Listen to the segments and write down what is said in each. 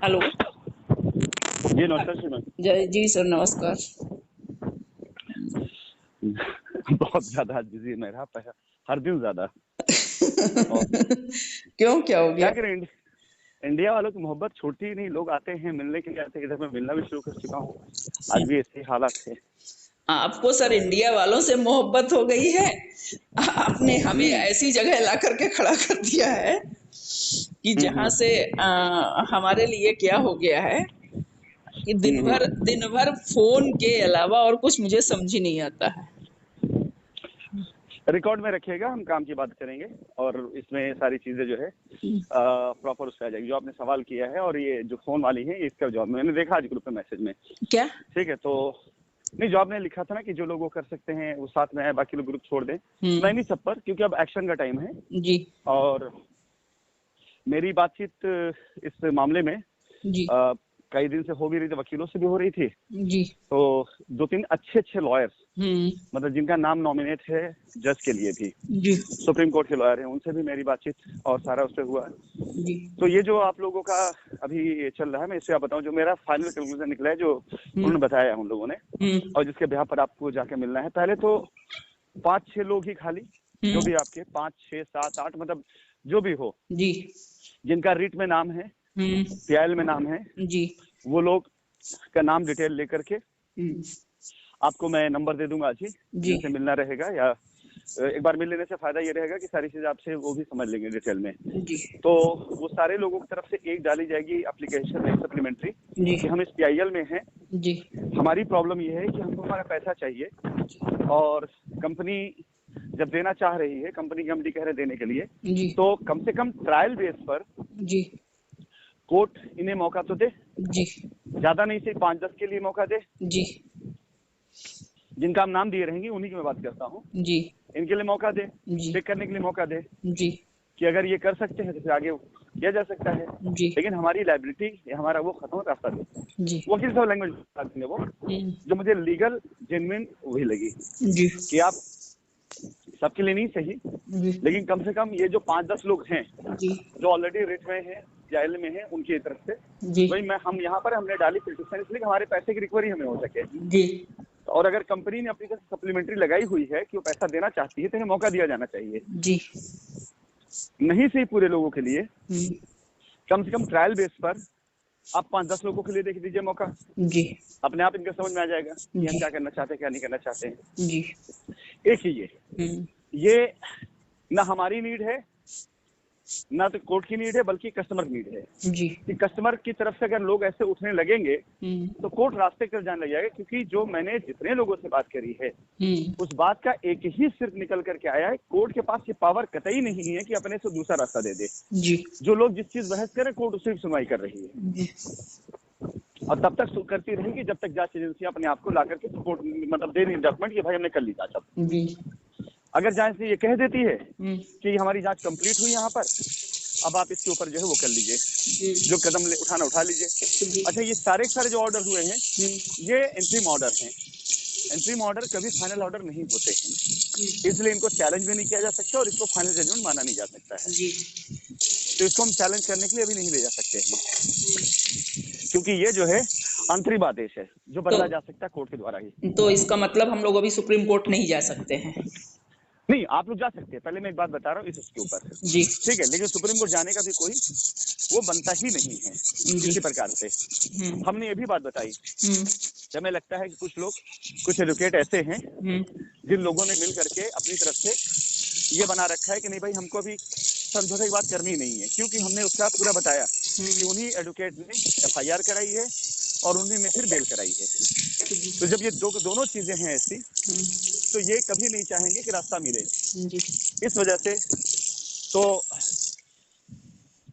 Hello. जी नमस्कार श्रीमान। जय जी सर, नमस्कार। बहुत ज्यादा आज बिजी मैं रहा, हर दिन ज्यादा। और क्यों, क्या हो क्या गया? करें, इंडिया वालों की मोहब्बत छोड़ती ही नहीं। लोग आते हैं, मिलने के लिए आते हैं, इधर मैं मिलना भी शुरू कर चुका हूँ। आज भी ऐसे ही हालात है। आपको सर तो इंडिया वालों से मोहब्बत हो गई है। आपने हमें हम्म ऐसी जगह ला करके खड़ा कर दिया है कि जहां हम्म से हमारे लिए क्या हो गया है कि दिन भर फोन के अलावा और कुछ मुझे समझ ही नहीं आता है। रिकॉर्ड में रखिएगा, हम काम की बात करेंगे और इसमें सारी चीजें जो है प्रॉपर उससे आ जाएगी जो आपने सवाल किया है। और ये जो फोन वाली है इसका जवाब मैंने देखा आज ग्रुप में मैसेज में। क्या? ठीक है, तो नहीं, जो आपने लिखा था ना कि जो लोग वो कर सकते हैं वो साथ में है, बाकी लोग ग्रुप छोड़ दें। मैं नहीं सब पर, क्योंकि अब एक्शन का टाइम है। जी और मेरी बातचीत इस मामले में जी कई दिन से हो भी रही थी, वकीलों से भी हो रही थी। जी। तो दो तीन अच्छे अच्छे लॉयर्स, मतलब जिनका नाम नॉमिनेट है जज के लिए भी, जी सुप्रीम कोर्ट के लॉयर हैं, उनसे भी मेरी बातचीत और सारा उससे हुआ। जी। तो ये जो आप लोगों का अभी चल रहा है, मैं इससे आप बताऊं जो मेरा फाइनल कंक्लूजन निकला है, जो उन्होंने बताया है उन लोगों ने, और जिसके ब्याह पर आपको जाके मिलना है। पहले तो 5-6 लोग ही खाली, जो भी आपके 5-6-7-8 मतलब जो भी हो, जी जिनका रीट में नाम है, पीआईएल में नाम है, जी वो लोग का नाम डिटेल लेकर के आपको मैं नंबर दे दूंगा आज ही, जी जिनसे मिलना रहेगा। या एक बार मिल लेने से फायदा ये रहेगा कि सारी चीजें आपसे वो भी समझ लेंगे डिटेल में। जी तो वो सारे लोगों की तरफ से एक डाली जाएगी एप्लीकेशन में सप्लीमेंट्री, जी कि हम इस पीआईएल में हैं, जी हमारी प्रॉब्लम ये है कि हमको हमारा पैसा चाहिए, और कंपनी जब देना चाह रही है, कंपनी हम कह रहे हैं देने के लिए, जी तो कम से कम ट्रायल बेस पर जी कोर्ट इन्हें मौका तो दे, जी ज्यादा नहीं, सिर्फ 5-10 के लिए मौका दे। जी जिनका हम नाम दिए रहेंगे उन्हीं की मैं बात करता हूँ, जी इनके लिए मौका दे, जी चेक करने के लिए मौका दे जी कि अगर ये कर सकते हैं तो फिर आगे किया जा सकता है। जी लेकिन हमारी लाइबिलिटी, हमारा वो खत्म रास्ता दे। जी वकील साहब लैंग्वेज देंगे वो, जो मुझे लीगल जेन्युइन वही लगी, जी कि आप सबके लिए नहीं सही, जी लेकिन कम से कम ये जो 5-10 लोग हैं जी जो ऑलरेडी रेट में है, जेल में है, उनकी तरफ से जी वही मैं, हम यहाँ पर हमने डाली पिटिशन इसलिए कि हमारे पैसे की रिकवरी हमें हो सके। जी और अगर कंपनी ने अपनी तरफ सप्लीमेंट्री लगाई हुई है कि वो पैसा देना चाहती है, तो इन्हें मौका दिया जाना चाहिए। जी नहीं सही पूरे लोगों के लिए, कम से कम ट्रायल बेस पर आप 5-10 लोगों के लिए देख दीजिए मौका। जी अपने आप इनका समझ में आ जाएगा कि हम जी क्या करना चाहते हैं, क्या नहीं करना चाहते हैं। जी एक ही ये ना हमारी नीड है, ना तो कोर्ट की नीड है, बल्कि कस्टमर की नीड है। जी कि कस्टमर की तरफ से अगर लोग ऐसे उठने लगेंगे तो कोर्ट रास्ते कर जाने लग जाएगा। क्योंकि जो मैंने जितने लोगों से बात करी है, उस बात का एक ही सिर्फ निकल करके आया है, कोर्ट के पास ये पावर कतई नहीं है कि अपने से दूसरा रास्ता दे दे। जी जो लोग जिस चीज बहस करें, कोर्ट उसी की सुनवाई कर रही है, जी और तब तक करती रहेगी जब तक जांच एजेंसी अपने आप को ला करके कोर्ट मतलब दे रही डॉक्यूमेंट कि भाई हमने कर ली जांच। अब जी अगर जांच ये कह देती है कि हमारी जांच कंप्लीट हुई यहाँ पर, अब आप इसके ऊपर जो है वो कर लीजिए, जो कदम उठाना उठा लीजिए। अच्छा, ये सारे सारे जो ऑर्डर हुए हैं, ये इंट्रीम ऑर्डर हैं। इंट्रीम ऑर्डर कभी फाइनल ऑर्डर नहीं होते हैं, इसलिए इनको चैलेंज भी नहीं किया जा सकता और इसको फाइनल जजमेंट माना नहीं जा सकता है। तो इसको हम चैलेंज करने के लिए अभी नहीं ले जा सकते हैं, क्योंकि ये जो है अंतरिम आदेश है जो तो बदला जा सकता है कोर्ट के द्वारा ही। तो इसका मतलब हम लोग अभी सुप्रीम कोर्ट नहीं जा सकते हैं? नहीं, आप लोग जा सकते हैं, पहले मैं एक बात बता रहा हूँ इसके ऊपर, जी ठीक है, लेकिन सुप्रीम कोर्ट जाने का भी कोई वो बनता ही नहीं है जी किसी प्रकार से। हमने ये भी बात बताई कि हमें लगता है कि कुछ लोग, कुछ एडवोकेट ऐसे हैं जिन लोगों ने मिल करके अपनी तरफ से ये बना रखा है कि नहीं भाई, हमको अभी समझौते की बात करनी नहीं है, क्योंकि हमने उसका पूरा बताया कि उन्हीं एडवोकेट ने एफआईआर कराई है और उन्हीं ने फिर बेल कराई है। तो जब ये दोनों चीजें हैं ऐसी, तो ये कभी नहीं चाहेंगे कि रास्ता मिले। इस वजह से तो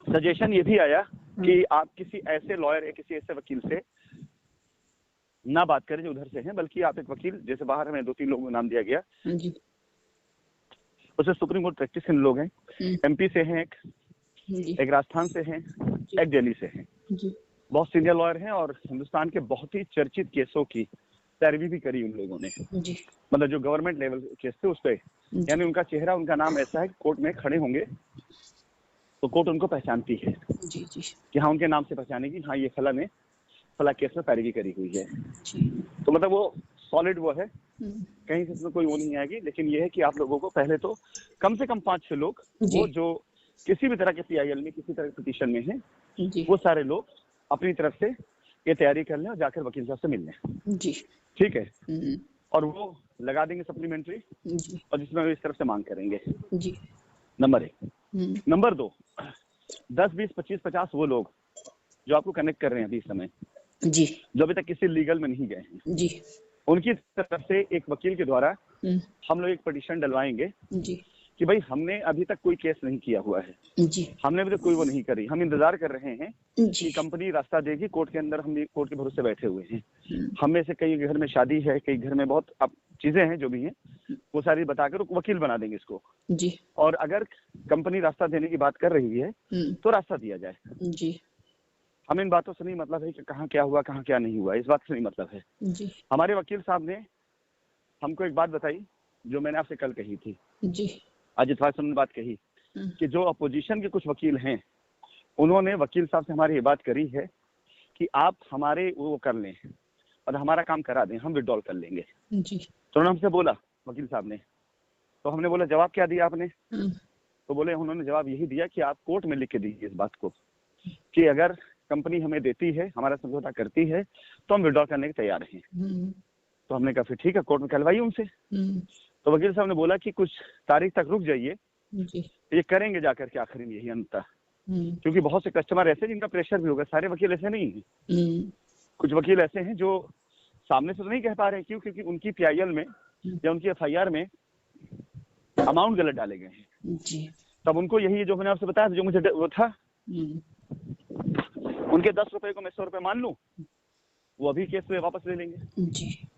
सजेशन ये भी आया कि आप किसी ऐसे लॉयर या किसी ऐसे वकील से ना बात करें जो उधर से हैं, बल्कि आप एक वकील, जैसे बाहर हमें 2-3 लोगों का नाम दिया गया, उससे सुप्रीम कोर्ट प्रैक्टिस के लोग हैं, एमपी से हैं, एक राजस्थान से हैं, एक दिल्ली से हैं, बहुत सीनियर लॉयर हैं और हिंदुस्तान के बहुत ही चर्चित केसों की पैरवी भी करी उन लोगों ने। मतलब जो गवर्नमेंट लेवल केस थे उस पर, यानी उनका चेहरा, उनका नाम ऐसा है कि कोर्ट में खड़े होंगे तो कोर्ट उनको पहचानती है जी जी कि हाँ उनके नाम से पहचानेगी, हाँ ये फला ने फला केस में पैरवी करी हुई है। जी। तो मतलब वो सॉलिड वो है, कहीं से इसमें कोई वो नहीं आएगी। लेकिन ये है कि आप लोगों को पहले तो कम से कम 5-6 लोग वो जो किसी भी तरह के PIL में किसी तरह के पिटीशन में है वो सारे लोग अपनी तरफ से ये तैयारी कर लें और जाकर वकील साहब से मिल लें। जी ठीक है, और वो लगा देंगे सप्लीमेंट्री, और जिसमें वो इस तरफ से मांग करेंगे। जी। नंबर 1। नंबर 2, 10, 20, 25, 50 वो लोग जो आपको कनेक्ट कर रहे हैं अभी इस समय, जी, जो अभी तक किसी लीगल में नहीं गए हैं, जी, उनकी तरफ से एक वकील के द्वारा हम लोग एक पिटीशन डलवाएंगे जी, कि भाई हमने अभी तक कोई केस नहीं किया हुआ है, जी, हमने अभी तक कोई वो नहीं करी, हम इंतजार कर रहे हैं जी, कि कंपनी रास्ता देगी। कोर्ट के अंदर हम कोर्ट के भरोसे बैठे हुए हैं। हम में से कई घर में शादी है, कई घर में बहुत अब चीजें हैं जो भी हैं, वो सारी बताकर वकील बना देंगे इसको। जी, और अगर कंपनी रास्ता देने की बात कर रही है तो रास्ता दिया जाए। जी, हमें इन बातों से नहीं मतलब है कि कहाँ क्या हुआ कहाँ क्या नहीं हुआ, इस बात से नहीं मतलब है। जी, हमारे वकील साहब ने हमको एक बात बताई जो मैंने आपसे कल कही थी, जी, आज इतवार से बात कही कि जो अपोजिशन के कुछ वकील हैं उन्होंने वकील साहब से हमारी ये बात करी है कि आप हमारे वो कर लें और हमारा काम करा दें, हम विड्रॉल कर लेंगे। जी, तो उन्होंने हमसे बोला वकील साहब ने, तो हमने बोला जवाब क्या दिया आपने? तो बोले उन्होंने जवाब यही दिया कि आप कोर्ट में लिख के दीजिए इस बात को कि अगर कंपनी हमें देती है, हमारा समझौता करती है तो हम विड्रॉल करने के तैयार हैं। तो हमने कहा फिर ठीक है, कोर्ट में कहलवाइए उनसे। तो वकील साहब ने बोला कि कुछ तारीख तक रुक जाइए, ये करेंगे जाकर के आखिरी में यही अंततः, क्योंकि बहुत से कस्टमर ऐसे जिनका प्रेशर भी होगा, सारे वकील ऐसे नहीं है। कुछ वकील ऐसे हैं जो सामने से तो नहीं कह पा रहे, क्यों? क्योंकि उनकी PIL में या उनकी FIR में अमाउंट गलत डाले गए हैं। तब उनको यही जो मैंने आपसे बताया, जो मुझे वो था, उनके 10 रुपए को मैं 100 रुपए मान लूं, वो अभी केस में वापस ले लेंगे।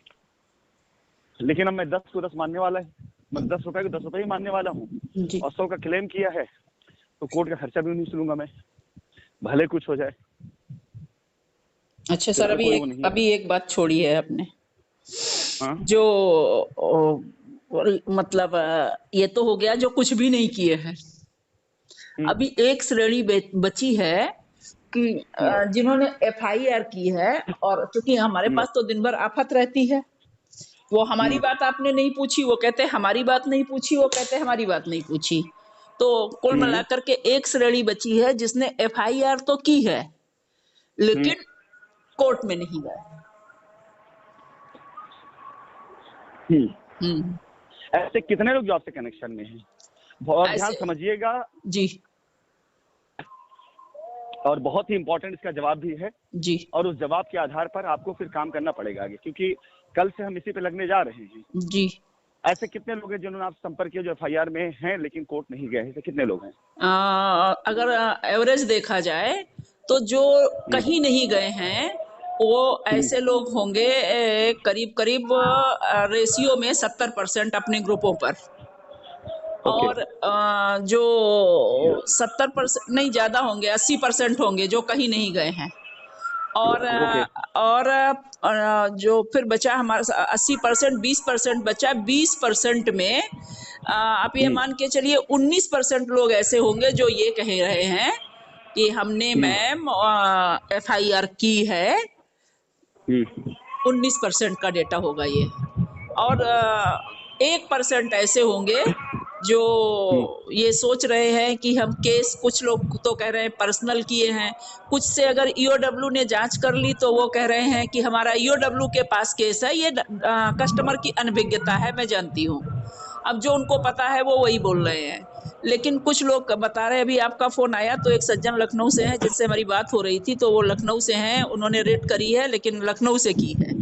लेकिन अब मैं 10 को 10 मानने वाला है, मैं 10 रुपए को 10 रुपए ही मानने वाला हूँ, और 100 का क्लेम किया है तो कोर्ट का खर्चा भी नहीं सुनूंगा मैं, भले कुछ हो जाए। अच्छा सर, अभी एक बात छोड़ी है आपने। हाँ? जो मतलब ये तो हो गया जो कुछ भी नहीं किए हैं। अभी एक श्रेणी बची है कि जिन्होंने FIR की है, और क्योंकि हमारे पास तो दिन भर आफत रहती है, वो हमारी बात आपने नहीं पूछी, वो कहते हमारी बात नहीं पूछी, वो कहते हमारी बात नहीं पूछी। तो कुल मिलाकर के एक श्रेणी बची है जिसने FIR तो की है लेकिन कोर्ट में नहीं गए। ऐसे कितने लोग जो आपसे कनेक्शन में हैं? बहुत ध्यान समझिएगा जी, और बहुत ही इंपॉर्टेंट इसका जवाब भी है जी, और उस जवाब के आधार पर आपको फिर काम करना पड़ेगा आगे, क्योंकि कल से हम इसी पे लगने जा रहे हैं। जी। ऐसे कितने लोग हैं जिन्होंने आप संपर्क किया जो FIR में हैं लेकिन कोर्ट नहीं गए? ऐसे कितने लोग हैं? अगर एवरेज देखा जाए तो जो कहीं नहीं गए हैं वो ऐसे लोग होंगे करीब करीब रेशियो में 70% अपने ग्रुपों पर। और जो 70% नहीं, ज्यादा होंगे, 80% होंगे जो कहीं नहीं गए हैं। और जो फिर बचा हमारा 80%, 20% बचा। 20% में आप ये मान के चलिए 19% लोग ऐसे होंगे जो ये कह रहे हैं कि हमने मैम FIR की है। 19% का डेटा होगा ये। और 1% ऐसे होंगे जो ये सोच रहे हैं कि हम केस, कुछ लोग तो कह रहे हैं पर्सनल किए हैं, कुछ से अगर EOW ने जांच कर ली तो वो कह रहे हैं कि हमारा EOW के पास केस है, ये कस्टमर की अनभिज्ञता है, मैं जानती हूँ। अब जो उनको पता है वो वही बोल रहे हैं। लेकिन कुछ लोग बता रहे हैं, अभी आपका फोन आया तो एक सज्जन लखनऊ से हैं जिनसे हमारी बात हो रही थी, तो वो लखनऊ से हैं, उन्होंने रेट करी है लेकिन लखनऊ से की है।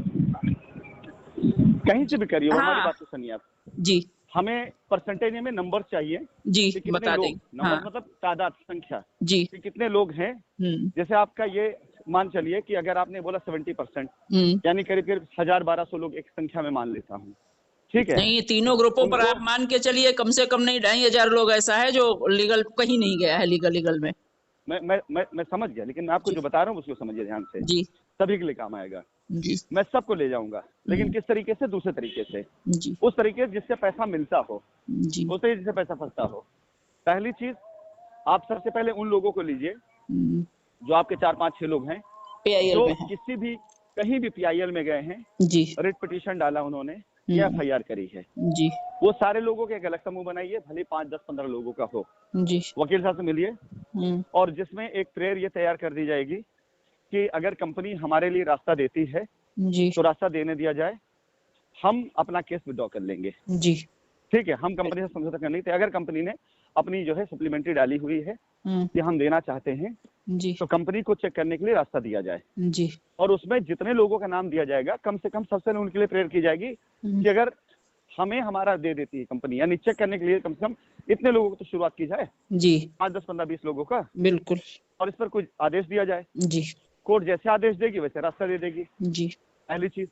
कहीं से भी करिए, हमारी बात तो सुनिए आप जी, हमें परसेंटेज में नंबर चाहिए जी, कि कितने बता लोग, देंगे। नंबर मतलब तादाद, संख्या, जी, कि कितने लोग हैं। जैसे आपका ये मान चलिए कि अगर आपने बोला 70%, यानी करीब करीब 1000-1200 लोग एक संख्या में मान लेता हूँ, ठीक है? नहीं, तीनों ग्रुपों पर आप मान के चलिए कम से कम नहीं 2500 लोग ऐसा है जो लीगल कहीं नहीं गया है, लीगल में। मैं समझ गया, लेकिन मैं आपको जो बता रहा हूँ उसको समझिए ध्यान से। जी, सभी के लिए काम आएगा। जी, मैं सबको ले जाऊंगा, लेकिन किस तरीके से? दूसरे तरीके से, जी, उस तरीके जिससे पैसा मिलता हो, जी, उस तरीके जिससे पैसा फंसता हो। पहली चीज, आप सबसे पहले उन लोगों को लीजिए जो आपके 4-5-6 लोग हैं PIL जो में है। किसी भी कहीं भी PIL में गए हैं, जी रिट पिटीशन डाला उन्होंने या FIR करी है, जी वो सारे लोगों के एक अलग समूह बनाइए, भले 5-10-15 लोगों का हो, जी वकील साहब से मिलिए और जिसमें एक प्रेयर ये तैयार कर दी जाएगी कि अगर कंपनी हमारे लिए रास्ता देती है जी तो रास्ता देने दिया जाए, हम अपना केस विड्रॉ कर लेंगे। जी ठीक है, हम कंपनी से समझौता कर लेंगे। अगर कंपनी ने अपनी जो है सप्लीमेंट्री डाली हुई है कि हम देना चाहते हैं, जी तो कंपनी को चेक करने के लिए रास्ता दिया जाए जी और उसमें जितने लोगों का नाम दिया जाएगा कम से कम सबसे उनके लिए प्रेयर की जाएगी कि अगर हमें हमारा दे देती है कंपनी, यानी चेक करने के लिए कम से कम इतने लोगों को तो शुरुआत की जाए, जी 5-10-15-20 लोगों का, बिल्कुल और इस पर कुछ आदेश दिया जाए। जी कोर्ट जैसे आदेश देगी वैसे रास्ता दे देगी। जी पहली चीज,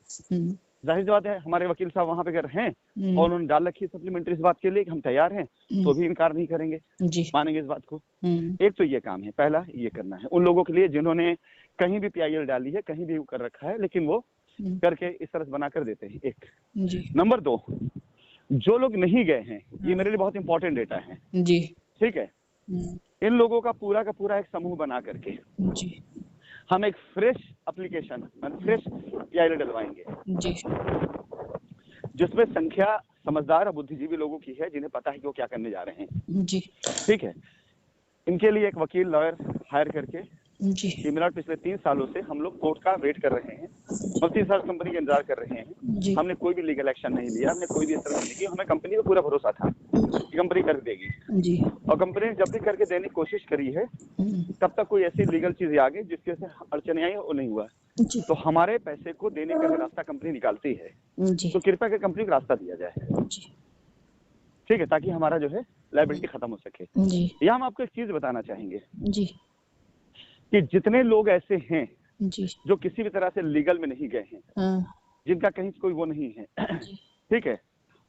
जाहिर सी बात है हमारे वकील साहब वहां पे अगर हैं और उन्होंने डाल रखी है सप्लीमेंट्री इस बात के लिए कि हम तैयार हैं, तो भी इनकार नहीं करेंगे, जी मानेंगे इस बात को। एक तो ये काम है, पहला ये करना है उन लोगों के लिए जिन्होंने कहीं भी PIL डाली है, कहीं भी कर रखा है, लेकिन वो करके इस तरह से बना कर देते हैं। एक जी नंबर 2, जो लोग नहीं गए हैं, ये मेरे लिए बहुत इंपॉर्टेंट डेटा है। जी ठीक है, इन लोगों का पूरा एक समूह बना करके जी हम एक फ्रेश एप्लीकेशन, फ्रेश PIL डलवाएंगे जी जिसमें संख्या समझदार और बुद्धिजीवी लोगों की है, जिन्हें पता है कि वो क्या करने जा रहे हैं। जी ठीक है, इनके लिए एक वकील लॉयर हायर करके जी ये मिला। पिछले 3 सालों से हम लोग कोर्ट का वेट कर रहे हैं, हम 3 साल कंपनी का इंतजार कर रहे हैं। जी हमने कोई भी लीगल एक्शन नहीं लिया, हमने कोई भी इस तरह नहीं की। हमें कंपनी पर पूरा भरोसा था कि कंपनी कर देगी, जी और कंपनी ने जब भी करके देने की कोशिश करी है तब तक कोई ऐसी लीगल चीज आ गई जिसकी वजह से अड़चने आई, वो नहीं हुआ। जी तो हमारे पैसे को देने का अगर रास्ता कंपनी निकालती है जी तो कृपया कर कंपनी को रास्ता दिया जाए। जी ठीक है, ताकि हमारा जो है लायबिलिटी खत्म हो सके। जी यहाँ हम आपको एक चीज बताना चाहेंगे जी कि जितने लोग ऐसे हैं जी जो किसी भी तरह से लीगल में नहीं गए हैं, जिनका कहीं से कोई वो नहीं है, ठीक है,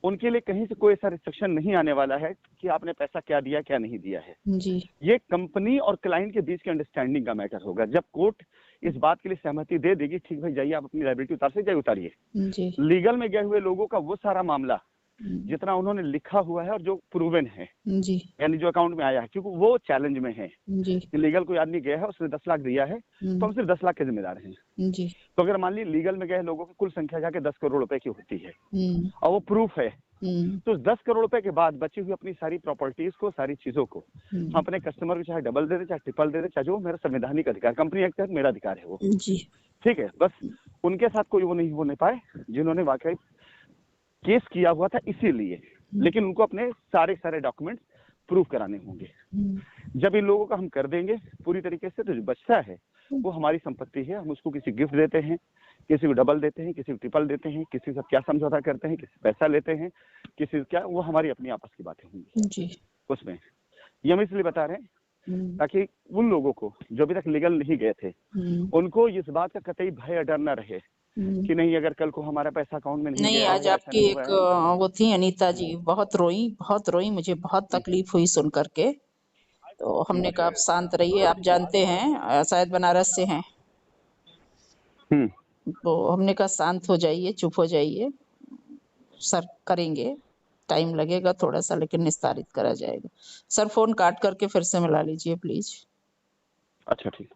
उनके लिए कहीं से कोई ऐसा रिस्ट्रिक्शन नहीं आने वाला है कि आपने पैसा क्या दिया क्या नहीं दिया है। जी ये कंपनी और क्लाइंट के बीच के अंडरस्टैंडिंग का मैटर होगा। जब कोर्ट इस बात के लिए सहमति दे देगी, ठीक भाई जाइए आप अपनी लायबिलिटी उतार से जाइए, उतारिए। जी लीगल में गए हुए लोगों का वो सारा मामला जितना उन्होंने लिखा हुआ है और जो प्रूवन है, जी यानी जो अकाउंट में आया है, क्योंकि वो चैलेंज में है जी कि लीगल कोई आदमी गया है, उसने 10 लाख दिया है, तो हम सिर्फ 10 लाख के जिम्मेदार हैं। जी तो अगर मान ली लीगल में गए लोगों की कुल संख्या जाके 10 करोड़ रुपए की होती है और वो प्रूफ है, तो 10 करोड़ रुपए के बाद बची हुई अपनी सारी प्रॉपर्टीज को, सारी चीजों को हम अपने कस्टमर को चाहे डबल दे दे, चाहे ट्रिपल दे दे, चाहे जो मेरा संवैधानिक अधिकार, कंपनी एक्ट मेरा अधिकार है वो। जी ठीक है, बस उनके साथ कोई वो नहीं होने पाए जिन्होंने वाकई केस किया हुआ था इसीलिए, लेकिन उनको अपने सारे डॉक्यूमेंट्स प्रूव कराने होंगे। जब इन लोगों का हम कर देंगे पूरी तरीके से, तो जो बचता है वो हमारी संपत्ति है। हम उसको किसी गिफ्ट देते हैं, किसी को डबल देते हैं, किसी को ट्रिपल देते हैं, किसी से क्या समझौता करते हैं, किसी पैसा लेते हैं, किसी से क्या, वो हमारी अपनी आपस की बातें होंगी जी उसमें। ये हम इसलिए बता रहे हैं ताकि उन लोगों को जो अभी तक लीगल नहीं गए थे, उनको इस बात का कतई भय या डर न रहे कि नहीं अगर कल को हमारा पैसा अकाउंट में नहीं नहीं, गया आज है, ऐसा आपकी नहीं एक हुआ है। वो थी अनीता जी, बहुत रोई, मुझे बहुत तकलीफ हुई सुन करके। तो हमने कहा आप शांत रहिए, आप जानते हैं शायद बनारस से हैं, तो हमने कहा शांत हो जाइए, चुप हो जाइए, सर करेंगे, टाइम लगेगा थोड़ा सा लेकिन निस्तारित करा जाएगा। सर फोन काट करके फिर से मिला लीजिए प्लीज। अच्छा ठीक।